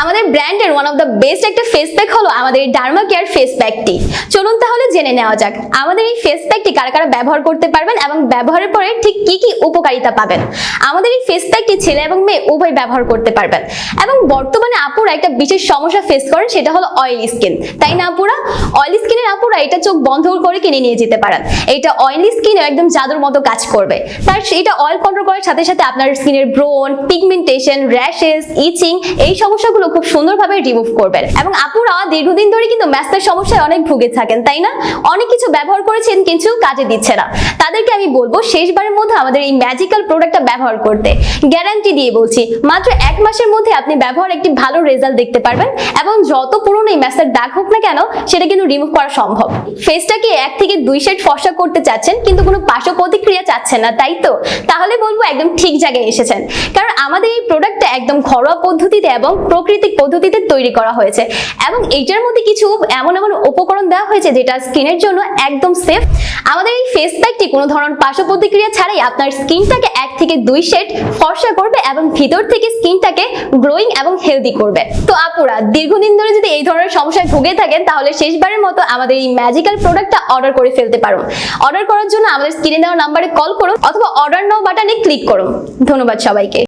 আমাদের ব্র্যান্ডের one of the best একটা ফেস প্যাক হলো আমাদের এই ডার্মা কেয়ার ফেস প্যাকটি। চলুন তাহলে জেনে নেওয়া যাক আমাদের এই ফেস প্যাকটি কারা কারা ব্যবহার করতে পারবেন এবং ব্যবহারের পরে ঠিক কি কি উপকারিতা পাবেন। আমাদের এই ফেস প্যাকটি ছেলে এবং মেয়ে উভয় ব্যবহার করতে পারবেন এবং বর্তমানে আপুরা একটা বিশেষ সমস্যা ফেস করেন, সেটা হলো অয়েলি স্কিন, তাই না আপুরা? অয়েলি স্কিনের আপুরা এটা চোখ বন্ধ করে কিনে নিয়ে যেতে পারেন। এটা অয়েলি স্কিনে একদম জাদুর মতো কাজ করবে। তার এটা অয়েল কন্ট্রোল করার সাথে সাথে আপনার স্কিনের ব্রণ, পিগমেন্টেশন, র্যাশেস, ইচিং এই সমস্যাগুলো খুব সুন্দরভাবে রিমুভ করবেন। এবং আপুরা দীর্ঘদিন ধরে কিন্তু ম্যাস্টের সমস্যায় অনেক ভুগে থাকেন, তাই না? অনেক কিছু ব্যবহার করেছেন কিন্তু কাজে দিচ্ছে না। তাদেরকে আমি বলবো শেষবারের মধ্যে আমাদের এই ম্যাজিক্যাল প্রোডাক্টটা ব্যবহার করতে। গ্যারান্টি দিয়ে বলছি, মাত্র 1 মাসের মধ্যে আপনি ব্যবহার একটি ভালো রেজাল্ট দেখতে পারবেন এবং যত পুরনো এই ম্যাস্টের দাগ হোক না কেন সেটা কিন্তু রিমুভ করা সম্ভব। ফেসটাকে 1 থেকে 2 শেড ফর্সা করতে চাচ্ছেন কিন্তু কোনো পার্শ্ব প্রতিক্রিয়া চাচ্ছেন না, তাই তো? তাহলে বলবো একদম ঠিক জায়গায় এসেছেন, কারণ আমাদের এই প্রোডাক্টটা একদম ঘরোয়া পদ্ধতিতে এবং প্রাকৃতিক পদ্ধতিতে তৈরি করা হয়েছে এবং এইটার মধ্যে কিছু এমন এমন উপকরণ দেওয়া হয়েছে যেটা স্কিনের জন্য একদম সেফ। আমাদের এই ফেস প্যাকটি কোনো ধরনের পার্শ্ব প্রতিক্রিয়া ছাড়াই আপনার স্কিনটাকে 1 থেকে 2 শেড ফর্সা করবে এবং ভিতর থেকে স্কিনটাকে গ্লোয়িং এবং হেলদি করবে। তো আপুরা দীর্ঘদিন ধরে যদি এই ধরনের সমস্যায় ভুগে থাকেন তাহলে শেষবারের মতো আমাদের এই ম্যাজিক্যাল প্রোডাক্টটা অর্ডার করে ফেলতে পারুন। অর্ডার করার জন্য আমাদের স্ক্রিনে দেওয়া নাম্বারে কল করুন অথবা অর্ডার নাও বাটনে ক্লিক করুন। ধন্যবাদ সবাইকে।